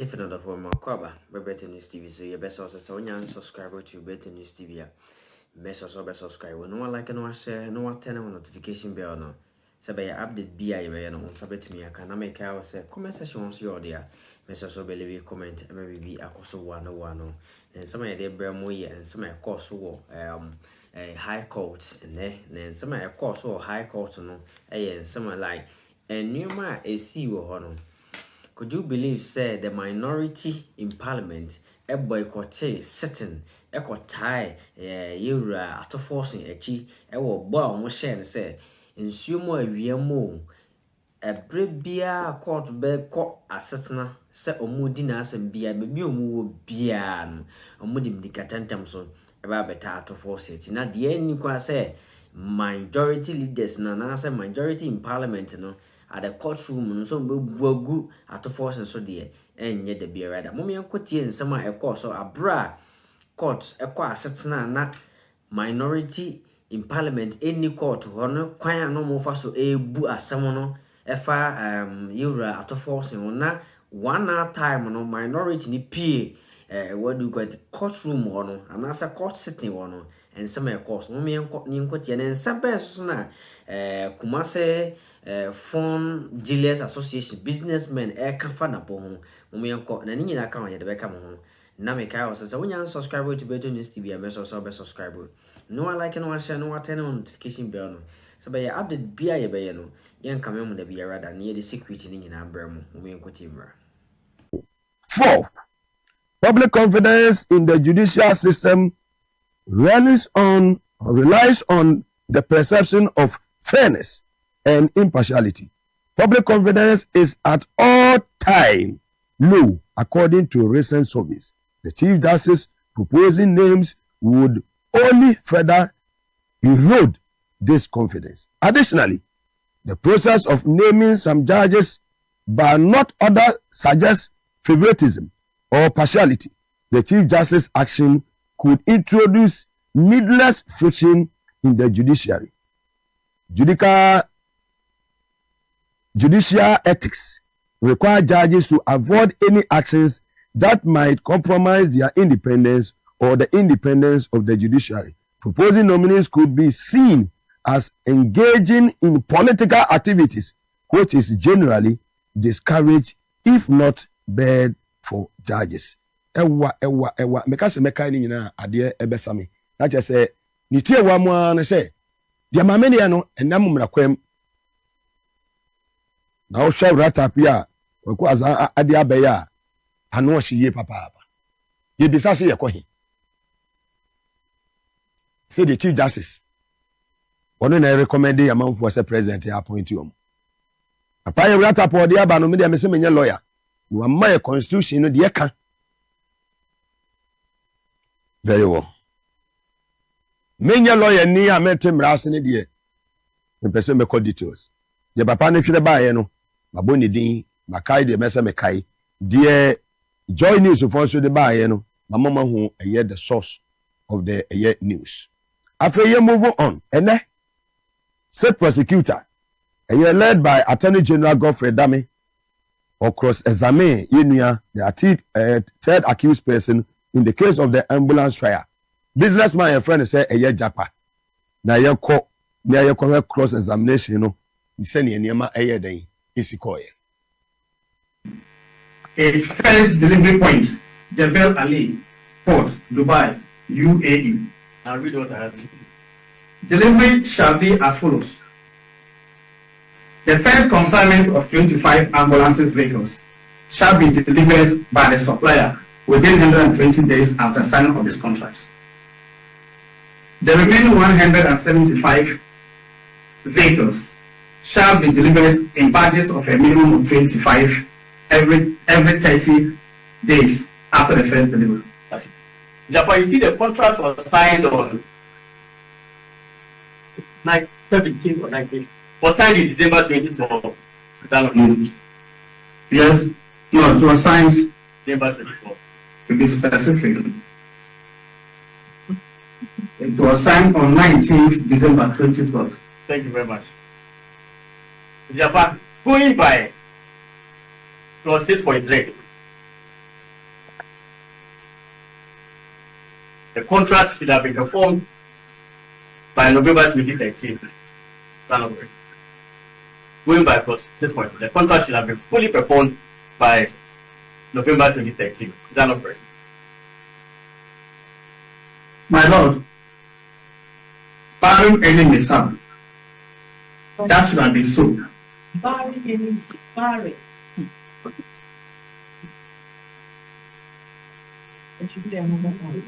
if another form of cover, Better News TV. So your best also so young subscriber to Better News TV. Best also best subscribe. No one like no one share, no one turn on notification bell no. So by update BI no on sabet me I can make our say comment section once you're there. Mess also believe comment and maybe a course 101. Then some of the bremo and some of course a high courts and then some of course or high courts no and some like and new ma a see you. Could you believe, say, the minority in parliament, a boycott sitting, a tie, you're at a forcing a chi, a will bow, was saying, say, in sumo a viamo, a brave beer court bed court assassin, set or moodinas and beer, maybe a moo beer, or moodim the catantamson, about better out of force. Not the end, you can say, majority leaders, nana, majority in parliament, no. At the courtroom, so good at the Forson so dear, and yet the beer rather. Mommy and Coty and summer a course or a bra courts a quite certain not minority in parliament, any court, honor, quite no more fast so a boo as someone, a far you're at the Forson or not 1 hour time on minority ni pay. What do you got courtroom honor, and as a court sitting honor, and summer course, mommy and Coty and some person, Kumase. Phone Dealers Association businessmen kafa na po ho mo yanko na ninyi na ka ye de beka mo ho na me kai so when you subscribe to Better News TV me so be subscribe no one like no share no turn on notification bell no so be update bia ye be no yen ka me mo da bia rather na ye the secret ni nyina bra mo yanko timra. Fourth, public confidence in the judicial system relies on the perception of fairness and impartiality. Public confidence is at all time low, according to a recent surveys. The Chief Justice proposing names would only further erode this confidence. Additionally, the process of naming some judges but not others suggests favoritism or partiality. The Chief Justice action could introduce needless friction in the judiciary. Judicial ethics require judges to avoid any actions that might compromise their independence or the independence of the judiciary. Proposing nominees could be seen as engaging in political activities, which is generally discouraged, if not bad for judges. Meka se meka ni nyina ade ebesame. Na che se ni tie wa mo an se dia mamene no enam mrakwam na o hwa rata pia ko aza ade abeya ano hye papa ye bisa se ye kohi say the Chief Justice ono na recommend ya manfo as president ya appoint you papa ye rata po de aba no me de me se menye lawyer no amma ye constitution no de ka very well menye lawyer ni ametem ras ne de me pese me call details ye papa ne hwere ba ye no maboni din makai de mese mekai de joy news for so de ba ye no mama hu eye the source of the news. After you move on, and state prosecutor, led by Attorney General Godfrey Dame, or cross-examine the third accused person in the case of the ambulance trial. Businessman and friend say japa. Na ye cross-examination, you know, he said niema day isikoye. Its first delivery point, Jebel Ali, Port, Dubai, UAE. I'll read what I have. Delivery shall be as follows. The first consignment of 25 ambulances vehicles shall be delivered by the supplier within 120 days after signing of this contract. The remaining 175 vehicles shall be delivered in batches of a minimum of 25 every 30 days after the first delivery. Therefore, you see the contract was signed on 17th or 19th. Was signed in December 2012. Yes, no, it was signed December 24. To be specific, it was signed on 19th December 2012. Thank you very much. Japan, going by clause 6.3. The contract should have been performed by November 2013. Going by clause 6.2, the contract should have been fully performed by November 2013. Is that not correct? My Lord, barring any mishap, that should have been so. Barring. It should be another one.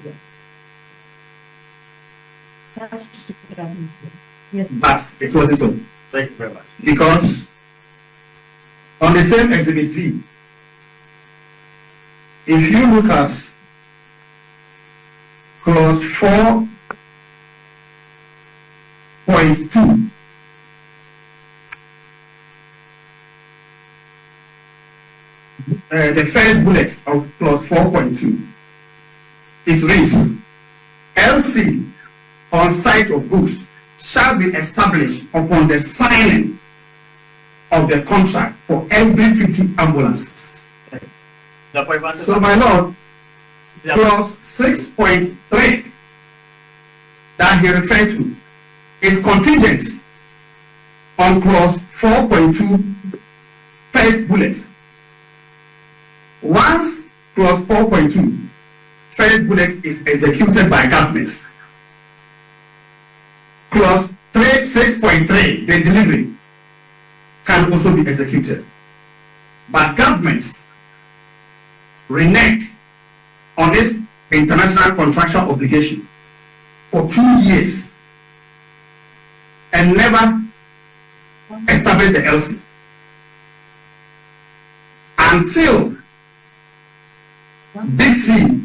That should have been so. Yes. But it wasn't so. Thank you very much. Because on the same exhibit V, if you look at clause 4.2, the first bullet of clause 4.2, it reads, LC on site of goods shall be established upon the signing of the contract for every 50 ambulances. So, my Lord, clause 6.3 that he referred to is contingent on clause 4.2 first bullet. Once clause 4.2 first bullet is executed by government, clause 6.3, the delivery, can also be executed. But governments reneged on this international contractual obligation for 2 years and never established the LC until Big C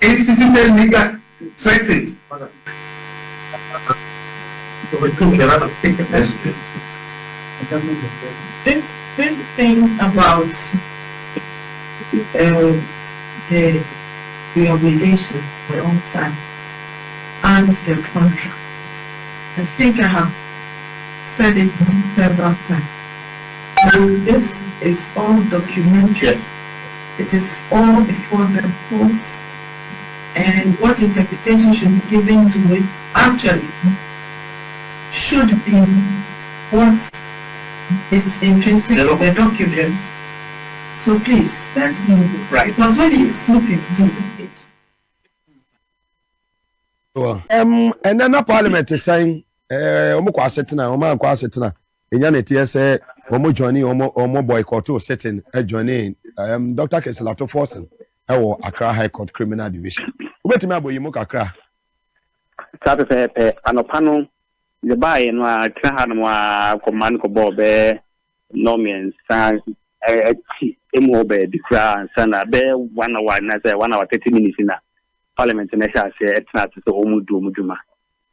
instituted legal threatened. This thing about the obligation for on site and the contract, I think I have said it several times. And this is all documentary. Yes. It is all before the courts, and what interpretation should be given to it actually should be what is intrinsic in the document. So please, let's move. Right. Because when he is looking deep, and then the parliament is saying, Omoko Asetina, Oman Quasetina, in Yanity say, Omo joining Omo boycott to setting a joining Dr. Keselato Forson, Accra High Court Criminal Division. Wait a minute, you mock Accra. Saturday, Anopano, the buy and Krahanwa, Command Cobobe, Nomian, Sans, Emobe, the Crown, Sana, Bear, 1 hour, 1 hour, 30 minutes in a parliament, and I shall say, it's not to Omuduma.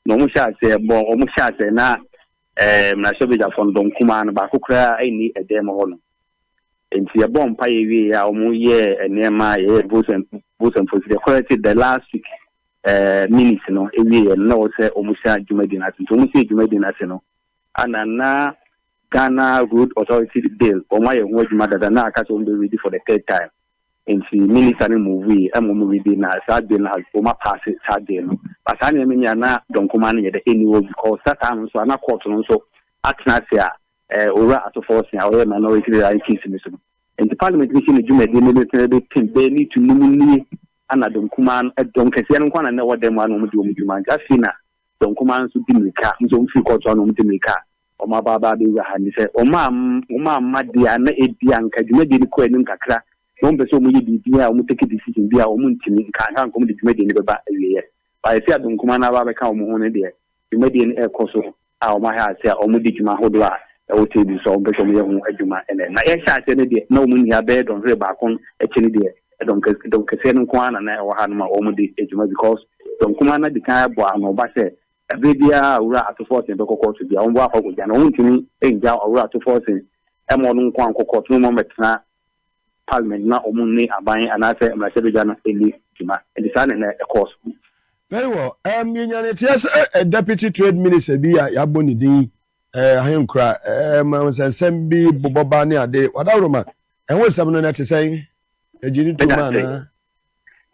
No more shall say, almost shall say, now, Nashabija from Don Kuman, Bakukra, I need a demo. And see a bomb pie, we are year and near my bosom for the quality the last 6 minutes, you know, every year, no, say, Omusha, Jumedina, Jumedina, and now Ghana Road Authority bill, or my own mother than now, can be ready for the 3rd time. And see, military movie, a movie dinner, sad dinner has for my passes, sad dinner. But I mean, don't command the annual because that time, so I'm not quarter so at Nasia, or at the Forson, our minority rights. And the parliament mission, you made the military team, they need to nominate Anna Don Kuman, Don Cassian, and know what them one would do with you, man. Jasina, Don Kuman to Dimika, don't feel caught on Dimika, or my Baba, and he said, oh, ma'am, Madiana, Bianca, you made the Queen Kakra. Don't be so many idea or take a decision via Muntin can't come to made in the back year. But I said, don't come on our account on there. You made in air coso, our my house, or Mudijima Hodla, or Table, so better me on Eduma, and then I shall say, no money are bed on Rebak on a chilly day. I don't Cassian Kwan and I had my own Eduma because don't come on the car, but no basse. A baby are at the force and Boko to be on Waffle with an own to me, and Jow or at the force. I'm on Kwan Court, no moment. Parliament na omuni aban anase Mrasebejana eli juma and the son and a course. Very well. Yes, a deputy trade minister be a yaboni di him cry. Sembi Bobani a day. What I and what's something that is saying? A genie to man.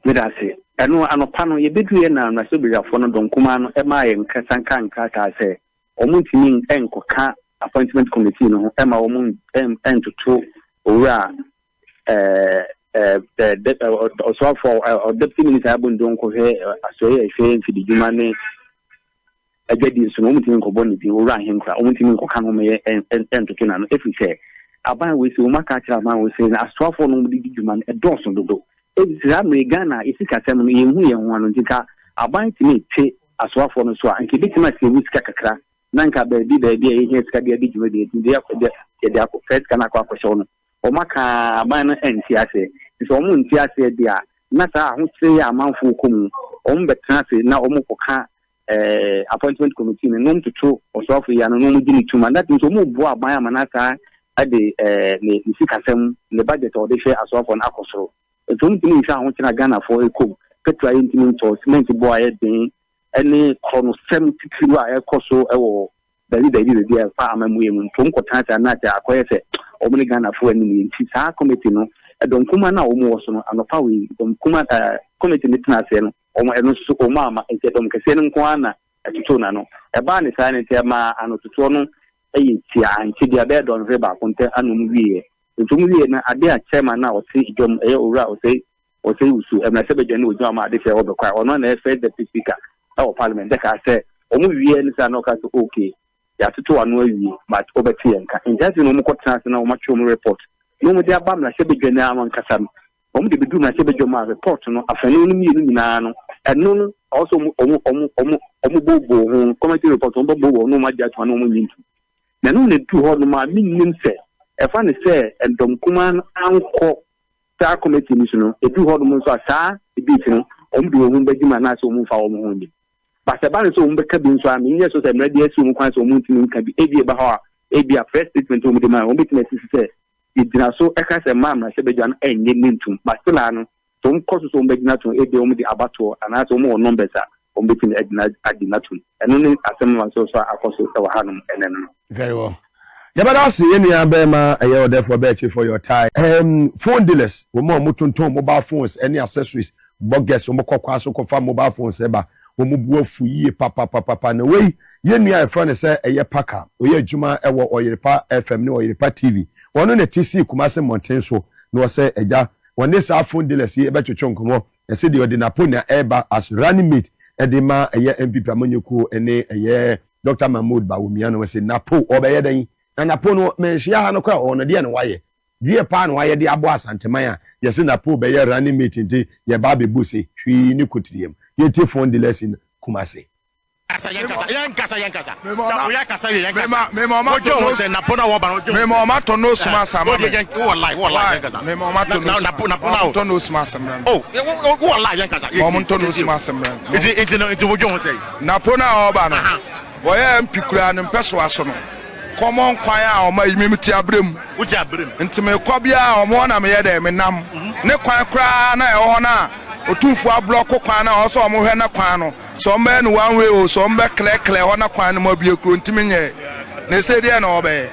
me da se eno anopa no ye bedu ye na so biafo no donkuma no e ma ye nkasanka ka se omuntimi enkoka appointment committee no e ma omun entoto owura so for deputy minister abundon ko he asoye efe mfidi djuma ne agadi so omuntimi nkobo ni bi owura henkra omuntimi nkoka no me entoto na no efi se aban we se o maka kira aban we se na asofo no di djuma e doso dodo ezira me Ghana isikasem no yehu ye ho ano ntika aban timi te asofo no so a nke bitima se wusika kakra na nka ba bi e he sika dia di djuma di de akọ first kana akọ show no o maka aban no enti ase so omu enti ase dia na sa ho se ya amanfo komu o mbetena se na o mukoka appointment committee no ntutu osofo ya no no di ni tuma that means o mu bo aban amanasa ade ne sikasem le budget o de hwe asofo na akosoro etum timi nsa ho tena Ghana for ekom petrol intimi to cement bo aye den ene chrono 70 kilo aye koso ewo dari de fa amamu emu ntom kotata na ta akoye se omuni Ghana for ani ni nti sa committee no donkuma na omu woso no anopa we donkuma committee ni tena se no omo eno so o mama ente dom kese no nko ana atuto na no eba ne sa ne tema anotuto no eyi ti anti dia be don reba konte anum wiye ntum wiye na ade a chairman na o se idom eye owura o se usu na se beje ne ojo ma ade fe o be kwa ono na fe the speaker o parliament de ka se omu wiye ni sa no ka so okay ya tuto anu awie but obeti enka injasi no mu kwotena se na o ma chom report no mu dia bam na se beje na amon kasa no omu de bedu na se beje ma report no afani no mi no nyina no eno no also omu bobo ho committee report on bobo no ma dia to no mu nyintu na no ne tu ho no ma minnim se e fa ne se endom kuma anko ta committee ni no e tu ho no so asa e bi no omu de omu bagima na so omu fa omu ho ni ba se ba ne so omu be ka bi so am nye so se mra de asu omu kwan so omu ntimi nka bi e bi e ba ha e bi a first statement omu de ma omu bi tena se e dina so e ka se ma na se be jan enye nintum ba se la no so omu koso so omu bagina to e bi omu de abato ana so omu numbers a omu bi tena adina to eno ni asem ma so akoso e wa hanum eneno. Very well. Yabada si yeni abema ayo therefore bet you for your time. Phone dealers, we mo mutonton mobile phones, any accessories, bogus, we mo kokwa so kofa mobile phones eba, we mo buo fu yie papa na wey yeni a friend say eye paka, oye adwuma ewo Oyiripa FM ni Oyiripa TV. Wono na TC Kumase Mountain so no say eja, won say phone dealers ye betwetwe nkomo, e say the ordinapo na eba as running mate e de ma eye MPP amanyeku ene eye Dr. Mahmoud Bawumia no say napo obeye dan na napo no menhia ha no kwa ono de ne waye die pa no waye de abo asanteman a ye say napo be ye running meeting de ye ba be busi hwi ni kotiriem ye tie phone de lesson Kumase yankasa me mama to say napo na wo ba no me mama to no suma sama wallahi yankasa me mama to no suma sama oh wallahi yankasa mama to no suma sama it wo jo say napo na wo ba no wo ye mpikura ne mpeso aso no common kwan a o ma yimi ti abrem uti abrem ntime kwabia o mo na me ye de me nam ne kwan kra na e ho na otumfu ablok kwan na o so mo hwe na kwan no so mbe no one way o so mbe kle ho na kwan no ma bie kro ntime nye ne se de na obe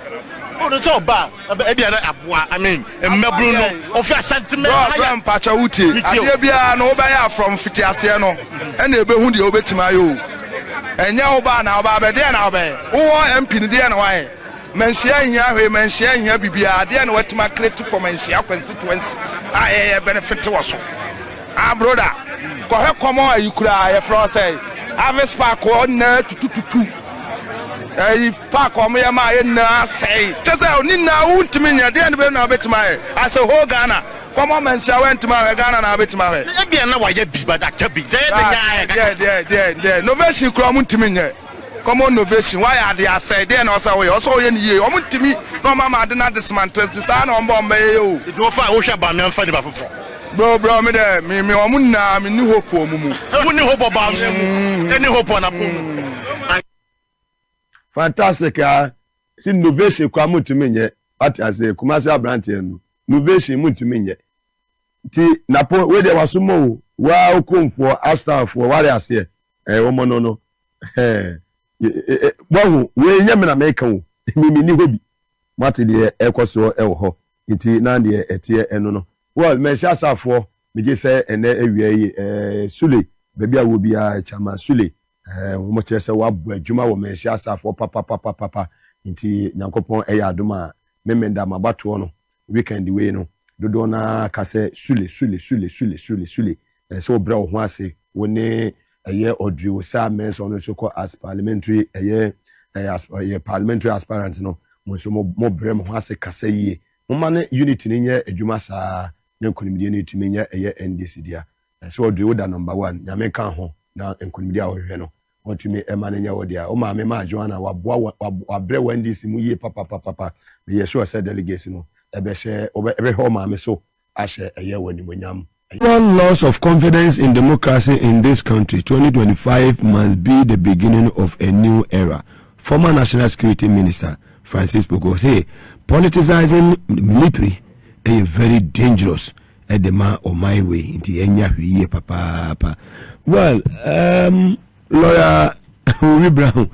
o so ba e bia aboa I mean mmabru no o fi sentiment ha mpacha uti ade bia no oba ya from fitiase no e na ebe hu de obetima ayo enya oba na oba be de na obe wo MP ni de na wae menhia nya hwe menhia nya bibia de na watima create for menhia constituency a benefit wo so brother ko he komo ayukura ye fro say harvest park o na tutututu park o me ma ye na say just oni na untimi nya de na be na betima as a whole Ghana come menhia went ma Ghana na betima he e bia na wa ye bi bada kabi say de novation kro mu ntimi nya common novation why are they say there na so we also ye ni o mu ntimi no mama de na dismantle this na o mbo mbe yo it wo fa wo hwa ba me mfa ni ba fofo bro me de me o mu na me ni hope o mu ni hope ba mu any hope na pum fantastic si novation kwa mu ntimi nya at as Kumase Abrante no novation mu ntimi nya ti napo we de wasumo wa okomfo astafo ware ase wo mo no bohu we nya me na make wo mimi ni hobi mate de ekoso e wo ho nti na de etie eno no well me sha safo me just say ene ewie Sule baby a wo bia chama Sule mo kire se wa bu adwuma wo me hia asafo papa nti Nyankopon eya adoma memenda mabato no weekend we no dodo na ka se Sule so bra wo ho ase woni eye odri wo sa men so no so ko as parliamentary parliamentary aspirant no mo so mo bre mo ho ase kasa yie mo mane unity ni nya adwuma saa na nkonimdie ni tumi nya eye NDC dia so odri wo da number 1 nyame ka ho na nkonimdie a wo hwe no wotumi emane nya wo dia o ma me ma Joanna wa bre wa NDC mu yie papa me ye sure say delegates no ebe she ebe ho ma me so ashe eye wani monyam. One loss of confidence in democracy in this country. 2025 must be the beginning of a new era. Former National Security Minister Francis Boko say politicizing military is very dangerous at the man on my way into enya papa. Well, lawyer Uri Brown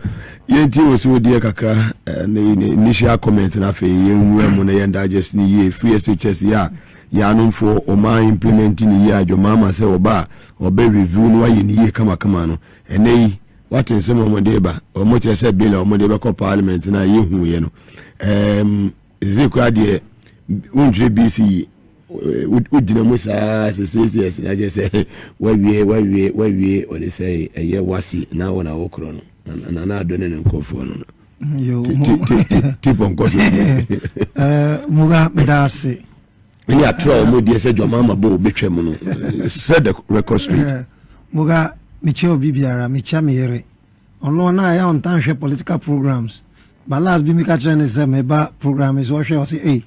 yenti was dear kakra initial comment na fe yenwu na yenda just ni free SHS ya no for oma implementing ya jo mama say oba obe review no ye ni kama no enei what in some omode ba omo che say bill omode ba ko parliament na ye hu ye no ezekwa de undre BC udina musa CCS na je say wawie o de say eye wasi na wona wokro no na adone ne nkofo no yo tipo nkofo muga medase any atro mo die se jomama bo betwem no said the record street muga miche obi biara micha meyere ono na ya on tan hwe political programs but last bi mi ka trend say meba program is what say eh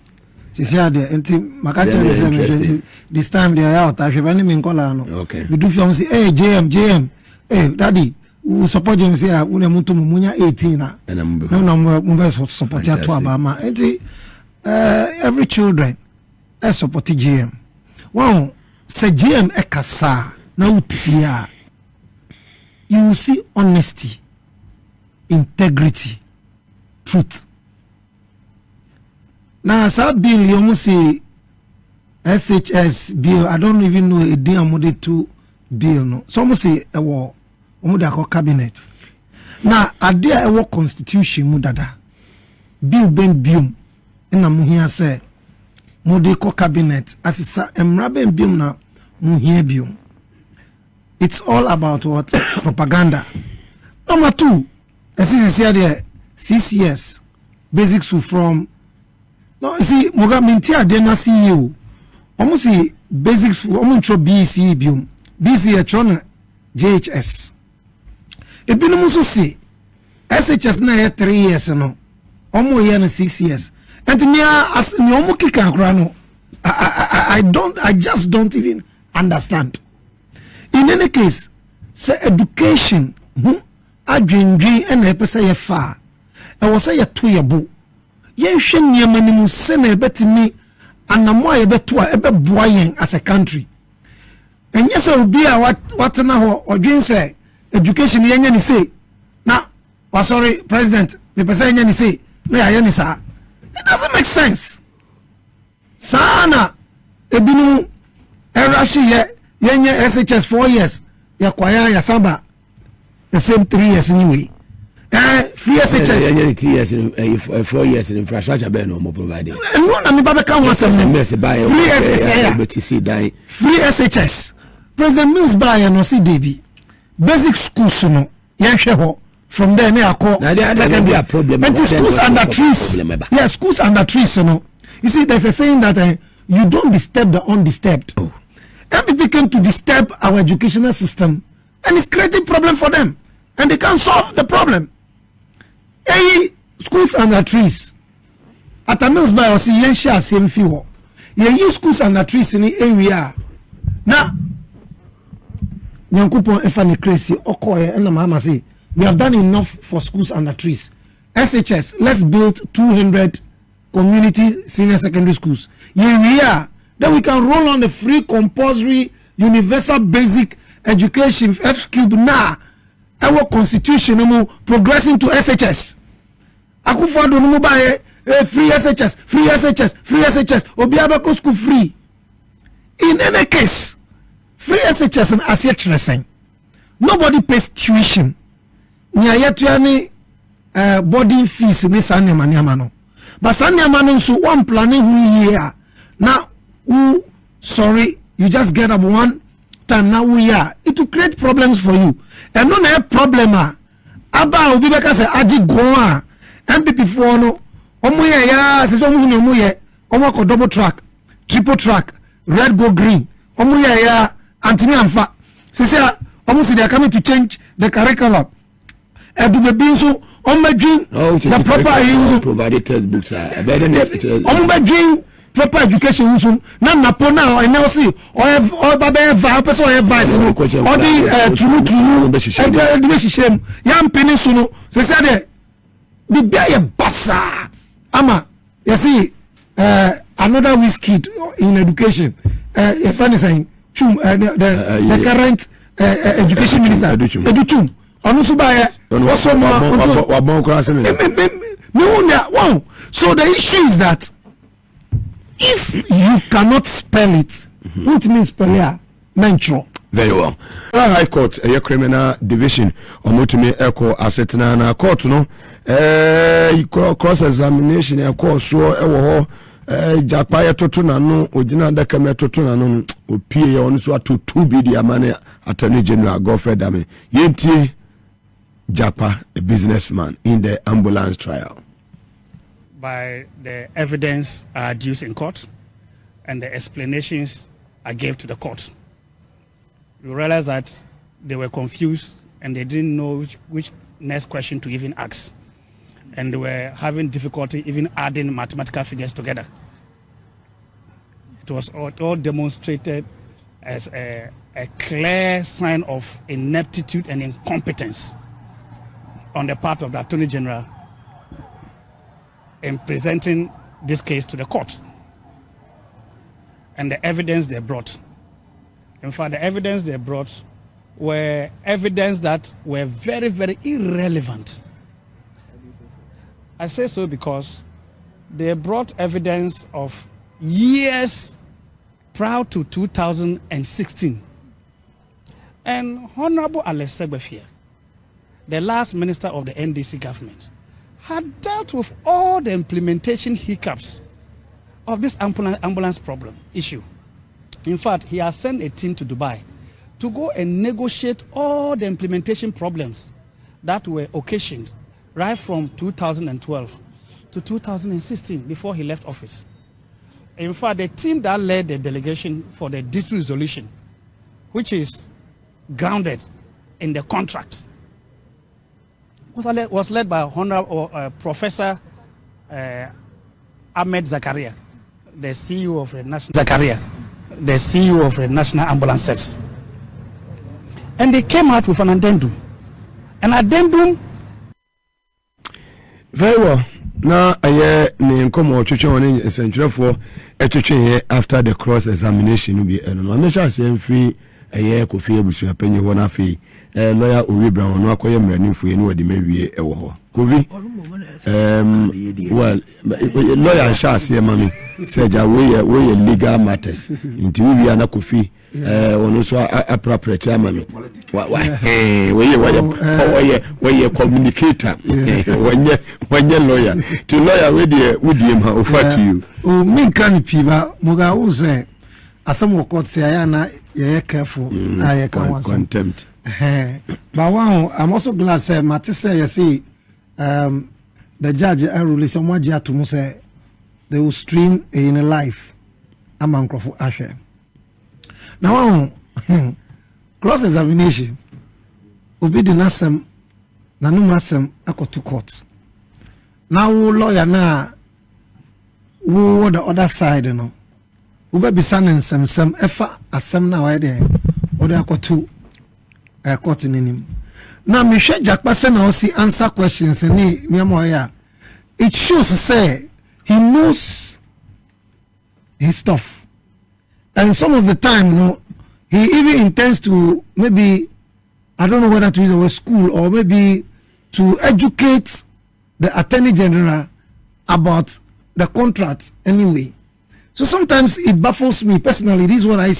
sisi ade enti maka trend say this time they are out hwe bani mi nkola no we do film say eh JM daddy we support him say una muntu munya 18 na no mo support ya to abama enti every children support GM. Wow, say GM ekasa na utia. You will see honesty, integrity, truth. Now, sa bill you must say SHS bill. I don't even know a day 2 bill no. So must say a war. Omuda ko cabinet. Now, adia a war constitution mudada. Bill ben bium. Ina muhia say. Modeko cabinet asisa emraben bium na muhie bium. It's all about what propaganda. Number 2, as you see there, CCS basics from no see moga mintia de na CEO. Almost see basics for almost BC bium. BC etrona JHS. Ebinum so see SHS na 3 years no. Omo ye na 6 years. And me as no I just don't even understand. In any case, say education, I dream and I say far. I was say a 2 year book. Yen shen ye manimu sene bet me and na mo ebe to ebe boying as a country. And yes, I will be what now or dream say education yen ni say. Now, sorry, President, me person yen say, no yen sa. It doesn't make sense. Sana ebinu erashi yenye SHS 4 years ya kwaya ya samba the same 3 years anyway. Free SHS yenye 3 years 4 years in infrastructure be no mo provide. No na me baba kan wasem free SHS. President Mills buy no see Debbie. Basic schools no yenhwe ho. From there, they are called secondary problem. And schools under trees. Yeah, schools under trees, you know. You see, there's a saying that you don't disturb the undisturbed. MPP came to disturb our educational system, and it's creating problem for them, and they can't solve the problem. Hey, schools under trees. At a Mills by us, you share same few. You use schools under trees in the area. Now, Nyankupon efani crazy. Okoye and mama say. We have done enough for schools under trees. SHS, let's build 200 community senior secondary schools. Here we are. Then we can roll on the free compulsory universal basic education F cube now. Our constitution progressing to SHS. Akufado no buy free SHS. Obiabako school free. In any case, free SHS and ASIA nobody pays tuition. Nya yetuani boarding fees ni sanya maniamano. But sanya mano so one planning who year. Now who sorry you just get up one time now we are. It will create problems for you. And no na problem aba obi beka say aji go MPP for no omuye ya se so mu no muye omo ko double track triple track red go green omuye ya antimi amfa se say omo say they are coming to change the curriculum edu be bin so omo dream the proper use provided textbooks omo be dream proper education use na napo na I never see or baba eva person or advice no or the tunu e be shishem yam penisu no se say the bia basa ama you see another whiskey in education a friend is saying chum the current education minister edu chum onu so ba ye also wabon kra se wow. So the issue is that if you cannot spell it, what means spell here mentro. Very well. High Court, a criminal division, or mutumi echo assetna na court no cross examination a course so ewo japa ya toto na no ogina daka me toto na no opie ya onu so ato 2 bidi amane attorney general Godfred Dame yenti japa a businessman in the ambulance trial by the evidence I adduced in court and the explanations I gave to the court. You realize that they were confused and they didn't know which next question to even ask. And they were having difficulty even adding mathematical figures together. It was all demonstrated as a clear sign of ineptitude and incompetence on the part of the Attorney General in presenting this case to the court. And the evidence they brought. In fact, the evidence they brought were evidence that were very, very irrelevant. I say so because they brought evidence of years prior to 2016. And Honorable Alex Segbefia, the last minister of the NDC government, had dealt with all the implementation hiccups of this ambulance problem issue. In fact, he has sent a team to Dubai to go and negotiate all the implementation problems that were occasioned right from 2012 to 2016 before he left office. In fact, the team that led the delegation for the dispute resolution, which is grounded in the contract, was led by Honorable Professor Ahmed Zakaria, the CEO of the National Ambulance Service. And they came out with an addendum. An addendum. Very well. Now, I come or church on a central for a church here after the cross examination will be I'm sure I free a year coffee with your penny one fee. Lawyer Uri Brown, no acquire running for any of the maybe a war. Well, lawyer shall say, Mammy, said, we legal matters. Into we are not coffee. Also appropriate mammy. Hey, where you communicator when you lawyer to lawyer with him offer to you. Oh, me can piva Muga say as some court say I am careful. I can contempt. But wow, I'm also glad say Matisse you see the judge release someone to say they will stream in a life among Crawford Asher. Now, cross examination will be the nasem na numasem to court. Now, lawyer na who the other side, you know, who be sending some effort as some now idea or they to court in him. Now, Michelle Jack Passen also answer questions and it shows say he knows his stuff. And some of the time, you know, he even intends to maybe, I don't know whether to use the word school or maybe to educate the Attorney General about the contract anyway. So sometimes it baffles me personally. This is what I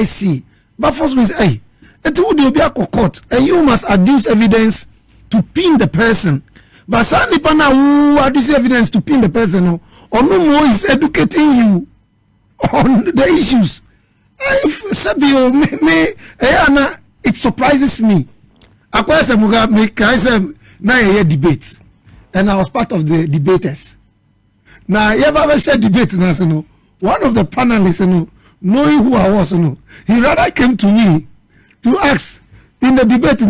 see. But Forson means, hey, it would be a court, and you must adduce evidence to pin the person. But Sandy Pana who adduce evidence to pin the person, or no more is educating you on the issues. If Sabio it surprises me. I debate, and I was part of the debaters. Now, you ever share debate? One of the panelists, knowing who I was, he rather came to me to ask in the debate,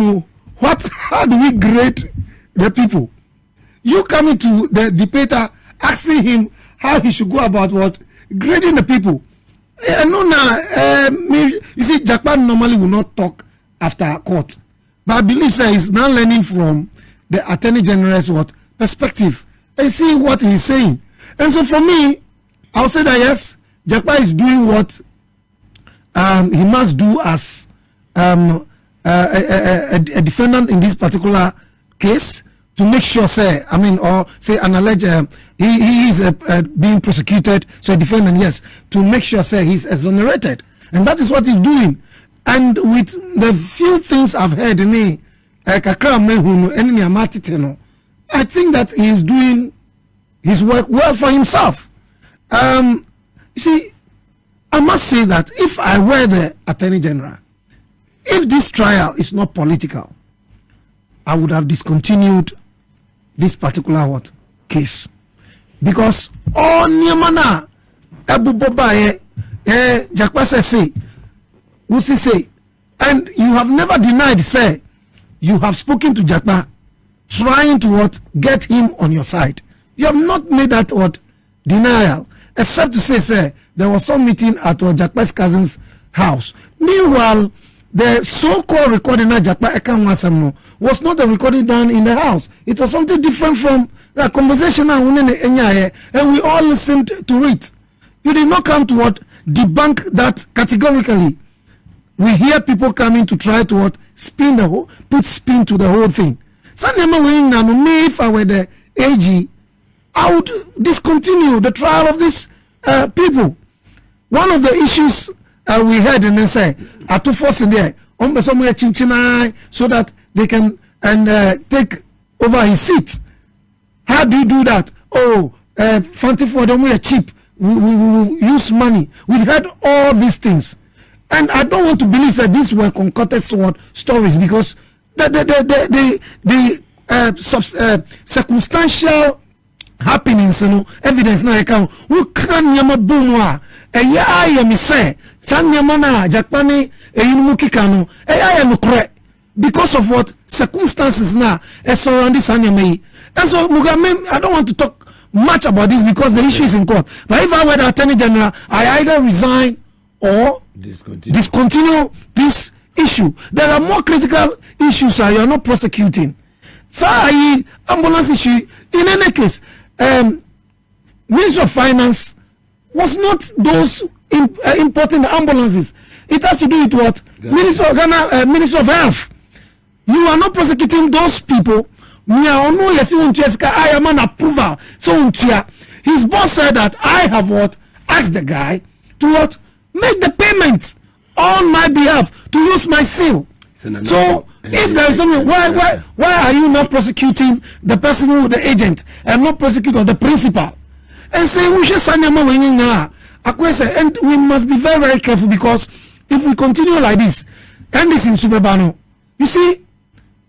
how do we grade the people? You coming to the debater asking him how he should go about what grading the people. You see, Japan normally will not talk after court, but I believe he's now learning from the Attorney General's perspective and see what he's saying. And so for me, I'll say that yes, Japan is doing what he must do as a defendant in this particular case, to make sure, an alleged he is being prosecuted, so a defendant, yes, to make sure, he's exonerated, and that is what he's doing. And with the few things I've heard, I think that he is doing his work well for himself. You see, I must say that if I were the Attorney General, if this trial is not political, I would have discontinued this particular case, because all Niamana Abu Bobaye Jakwase say, Usi say, and you have never denied, say, you have spoken to Jakpa, trying to get him on your side. You have not made that denial, except to say, there was some meeting at Jakpa's cousin's house. Meanwhile, the so-called recording of Jakpa was not a recording done in the house. It was something different from the conversation, and we all listened to it. You did not come to debunk that categorically. We hear people coming to try to put spin to the whole thing. If I were the AG, I would discontinue the trial of these people. One of the issues we heard and then say, to Forson there, so that they can take over his seat. How do you do that? Fanti for them, we are cheap. We use money. We've heard all these things. And I don't want to believe that these were concocted stories, because the circumstantial happenings, evidence now account. Who can yama boomwa? Me say, San Yamana, Japani, Mukikano, because of circumstances now surrounding Sanyame. And so Mugame, I don't want to talk much about this because the issue is in court. But if I were the Attorney General, I either resign or discontinue this issue. There are more critical issues you are not prosecuting. So ambulance issue, in any case, Ministry of Finance was not those importing the ambulances. It has to do with what? Ministry of Health. You are not prosecuting those people. I am an approval. So his boss said that I have asked the guy to make the payment on my behalf to use my seal. So if there is something, why are you not prosecuting the person who the agent and not prosecuting the principal? And say we should send them and we must be very, very careful, because if we continue like this, and this in Superbano, you see,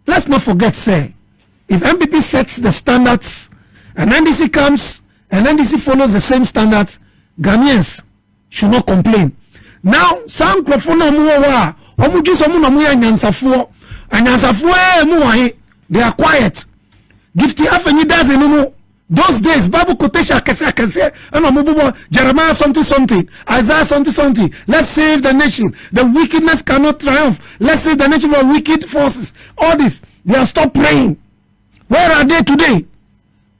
let's not forget, if MPP sets the standards and NDC comes and NDC follows the same standards, Ghanaians should not complain. Now, some crofona muwa, they are quiet. Gifty Avenue does anymore. Those days, Bible quotation, Jeremiah something, Isaiah something. Let's save the nation. The wickedness cannot triumph. Let's save the nation from wicked forces. All this, they have stopped praying. Where are they today?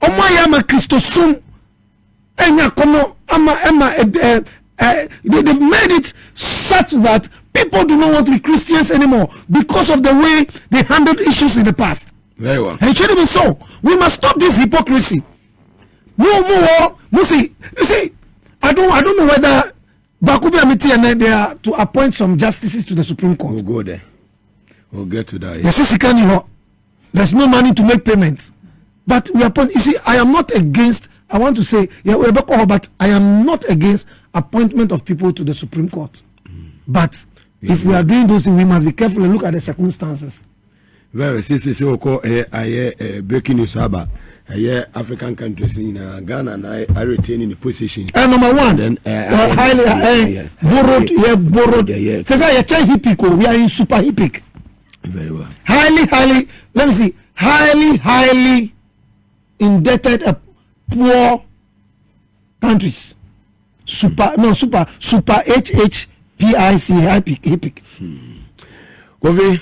Omayama Christosum, they've made it such that people do not want to be Christians anymore because of the way they handled issues in the past. Very well. And it shouldn't be so. We must stop this hypocrisy. You see, I don't know whether Bakubi Amiti and they are to appoint some justices to the Supreme Court. We'll go there. We'll get to that. There's no money to make payments. But we appoint, you see, I am not against, I want to say, but I am not against appointment of people to the Supreme Court. But if we are doing those things, we must be careful and look at the circumstances. Very, breaking news about African countries in Ghana and I retaining the position. Number one, then borrowed. Says I hippico. We are in super hippic. Very well. Highly. Let me see. Highly indebted, poor countries. Super HHPIC hippic. Kofi.